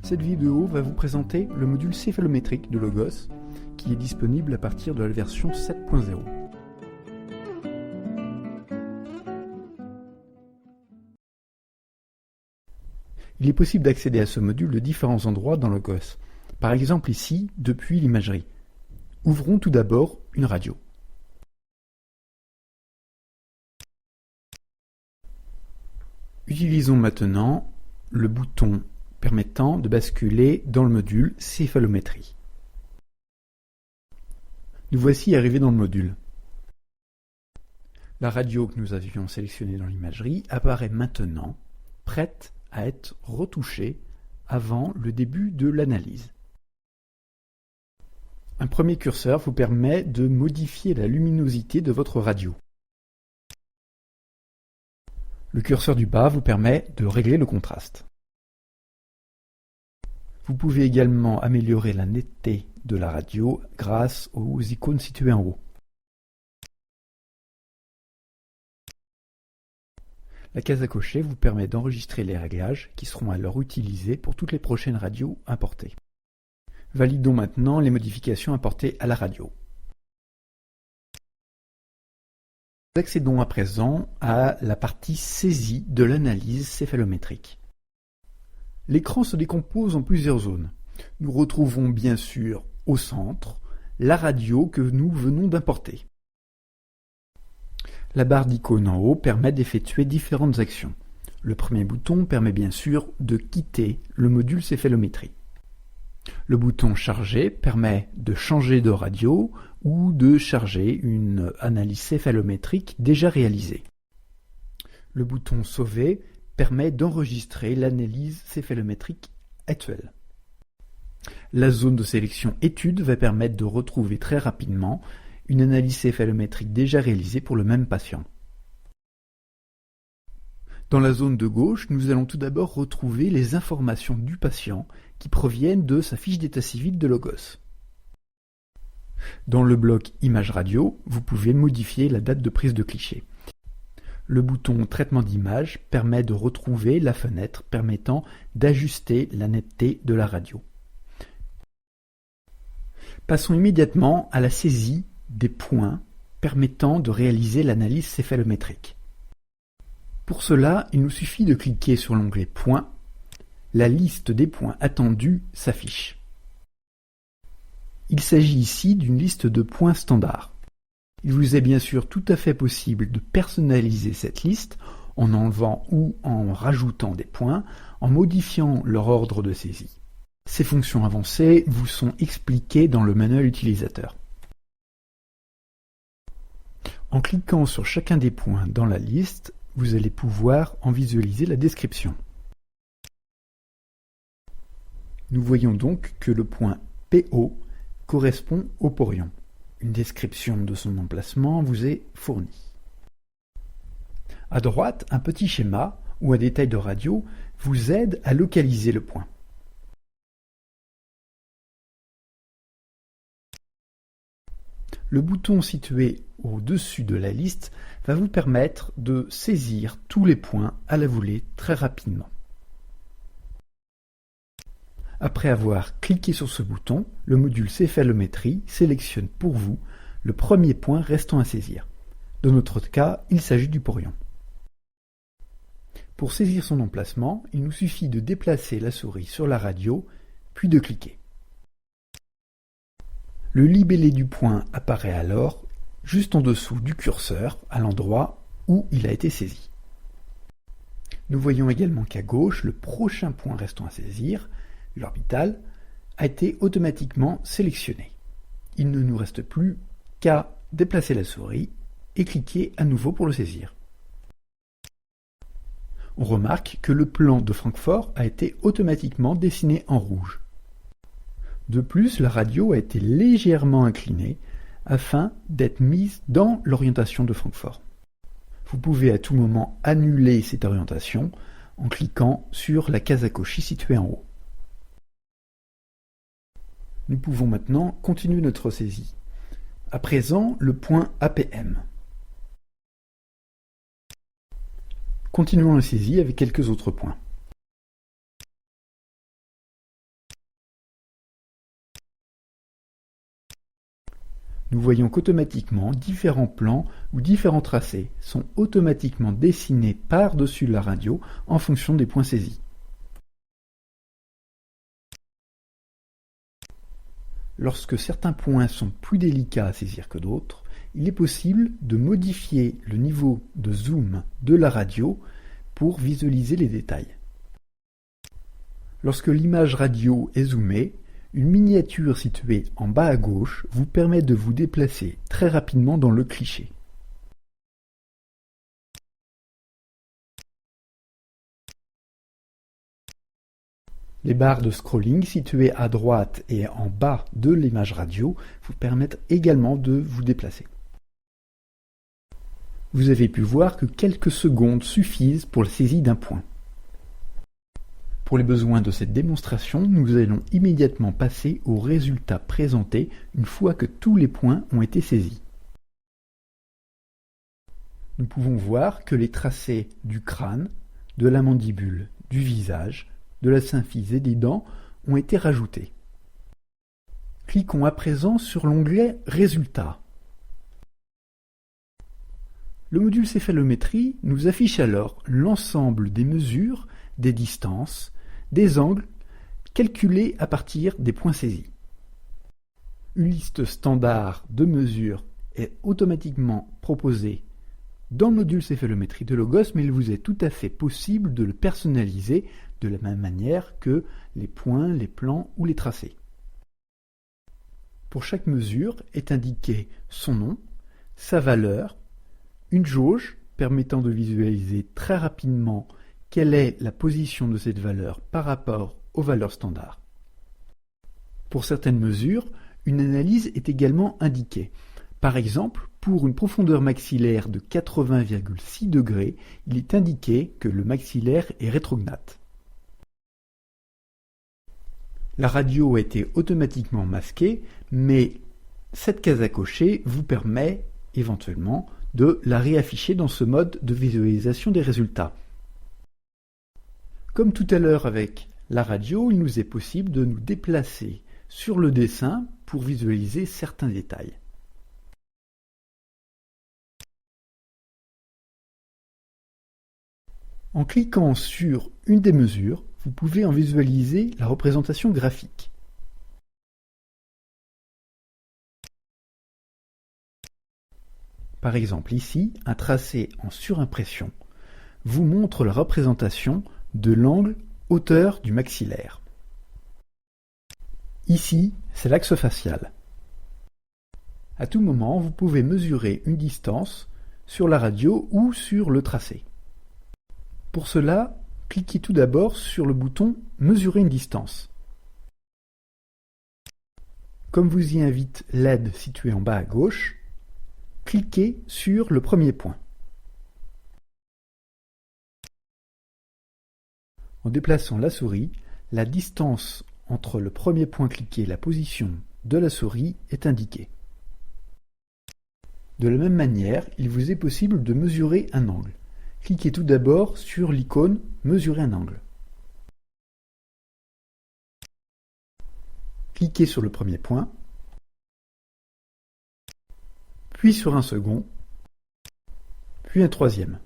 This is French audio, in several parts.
Cette vidéo va vous présenter le module céphalométrique de Logos, qui est disponible à partir de la version 7.0. Il est possible d'accéder à ce module de différents endroits dans Logos. Par exemple ici, depuis l'imagerie. Ouvrons tout d'abord une radio. Utilisons maintenant le bouton permettant de basculer dans le module céphalométrie. Nous voici arrivés dans le module. La radio que nous avions sélectionnée dans l'imagerie apparaît maintenant, prête à être retouchée avant le début de l'analyse. Un premier curseur vous permet de modifier la luminosité de votre radio. Le curseur du bas vous permet de régler le contraste. Vous pouvez également améliorer la netteté de la radio grâce aux icônes situées en haut. La case à cocher vous permet d'enregistrer les réglages qui seront alors utilisés pour toutes les prochaines radios importées. Validons maintenant les modifications apportées à la radio. Accédons à présent à la partie saisie de l'analyse céphalométrique. L'écran se décompose en plusieurs zones. Nous retrouvons bien sûr au centre la radio que nous venons d'importer. La barre d'icônes en haut permet d'effectuer différentes actions. Le premier bouton permet bien sûr de quitter le module céphalométrie. Le bouton Charger permet de changer de radio ou de charger une analyse céphalométrique déjà réalisée. Le bouton Sauver permet d'enregistrer l'analyse céphalométrique actuelle. La zone de sélection Études va permettre de retrouver très rapidement une analyse céphalométrique déjà réalisée pour le même patient. Dans la zone de gauche, nous allons tout d'abord retrouver les informations du patient qui proviennent de sa fiche d'état civil de Logos. Dans le bloc Images radio, vous pouvez modifier la date de prise de cliché. Le bouton Traitement d'image permet de retrouver la fenêtre permettant d'ajuster la netteté de la radio. Passons immédiatement à la saisie des points permettant de réaliser l'analyse céphalométrique. Pour cela, il nous suffit de cliquer sur l'onglet Points. La liste des points attendus s'affiche. Il s'agit ici d'une liste de points standard. Il vous est bien sûr tout à fait possible de personnaliser cette liste en enlevant ou en rajoutant des points, en modifiant leur ordre de saisie. Ces fonctions avancées vous sont expliquées dans le manuel utilisateur. En cliquant sur chacun des points dans la liste, vous allez pouvoir en visualiser la description. Nous voyons donc que le point PO correspond au porion. Une description de son emplacement vous est fournie. À droite, un petit schéma ou un détail de radio vous aide à localiser le point. Le bouton situé au-dessus de la liste va vous permettre de saisir tous les points à la volée très rapidement. Après avoir cliqué sur ce bouton, le module céphalométrie sélectionne pour vous le premier point restant à saisir. Dans notre cas, il s'agit du porion. Pour saisir son emplacement, il nous suffit de déplacer la souris sur la radio, puis de cliquer. Le libellé du point apparaît alors juste en dessous du curseur, à l'endroit où il a été saisi. Nous voyons également qu'à gauche, le prochain point restant à saisir, l'orbital, a été automatiquement sélectionné. Il ne nous reste plus qu'à déplacer la souris et cliquer à nouveau pour le saisir. On remarque que le plan de Francfort a été automatiquement dessiné en rouge. De plus, la radio a été légèrement inclinée afin d'être mise dans l'orientation de Francfort. Vous pouvez à tout moment annuler cette orientation en cliquant sur la case à cocher située en haut. Nous pouvons maintenant continuer notre saisie. À présent, le point APM. Continuons la saisie avec quelques autres points. Nous voyons qu'automatiquement, différents plans ou différents tracés sont automatiquement dessinés par-dessus la radio en fonction des points saisis. Lorsque certains points sont plus délicats à saisir que d'autres, il est possible de modifier le niveau de zoom de la radio pour visualiser les détails. Lorsque l'image radio est zoomée, une miniature située en bas à gauche vous permet de vous déplacer très rapidement dans le cliché. Les barres de scrolling situées à droite et en bas de l'image radio vous permettent également de vous déplacer. Vous avez pu voir que quelques secondes suffisent pour la saisie d'un point. Pour les besoins de cette démonstration, nous allons immédiatement passer aux résultats présentés une fois que tous les points ont été saisis. Nous pouvons voir que les tracés du crâne, de la mandibule, du visage, de la symphyse et des dents ont été rajoutés. Cliquons à présent sur l'onglet Résultats. Le module céphalométrie nous affiche alors l'ensemble des mesures, des distances, des angles calculés à partir des points saisis. Une liste standard de mesures est automatiquement proposée dans le module céphalométrie de Logos, mais il vous est tout à fait possible de le personnaliser de la même manière que les points, les plans ou les tracés. Pour chaque mesure est indiqué son nom, sa valeur, une jauge permettant de visualiser très rapidement quelle est la position de cette valeur par rapport aux valeurs standards. Pour certaines mesures, une analyse est également indiquée. Par exemple, pour une profondeur maxillaire de 80,6 degrés, il est indiqué que le maxillaire est rétrognate. La radio a été automatiquement masquée, mais cette case à cocher vous permet éventuellement de la réafficher dans ce mode de visualisation des résultats. Comme tout à l'heure avec la radio, il nous est possible de nous déplacer sur le dessin pour visualiser certains détails. En cliquant sur une des mesures, vous pouvez en visualiser la représentation graphique. Par exemple ici, un tracé en surimpression vous montre la représentation de l'angle hauteur du maxillaire. Ici, c'est l'axe facial. À tout moment, vous pouvez mesurer une distance sur la radio ou sur le tracé. Pour cela, cliquez tout d'abord sur le bouton « Mesurer une distance ». Comme vous y invite l'aide située en bas à gauche, cliquez sur le premier point. En déplaçant la souris, la distance entre le premier point cliqué et la position de la souris est indiquée. De la même manière, il vous est possible de mesurer un angle. Cliquez tout d'abord sur l'icône « Mesurer un angle ». Cliquez sur le premier point, puis sur un second, puis un troisième.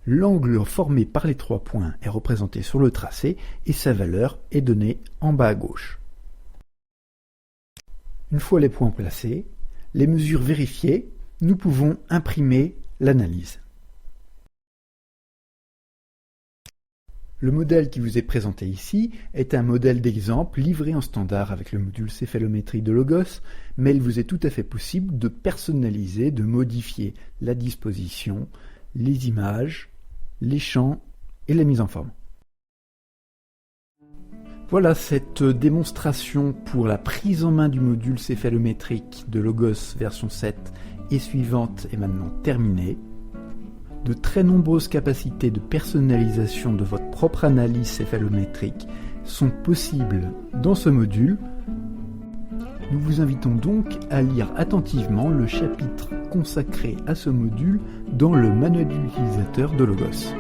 L'angle formé par les 3 points est représenté sur le tracé et sa valeur est donnée en bas à gauche. Une fois les points placés, les mesures vérifiées, nous pouvons imprimer l'analyse. Le modèle qui vous est présenté ici est un modèle d'exemple livré en standard avec le module céphalométrie de Logos, mais il vous est tout à fait possible de personnaliser, de modifier la disposition, les images, les champs et la mise en forme. Voilà, cette démonstration pour la prise en main du module céphalométrique de Logos version 7 et suivante est maintenant terminée. De très nombreuses capacités de personnalisation de votre propre analyse céphalométrique sont possibles dans ce module. Nous vous invitons donc à lire attentivement le chapitre consacré à ce module dans le manuel d'utilisateur de Logos.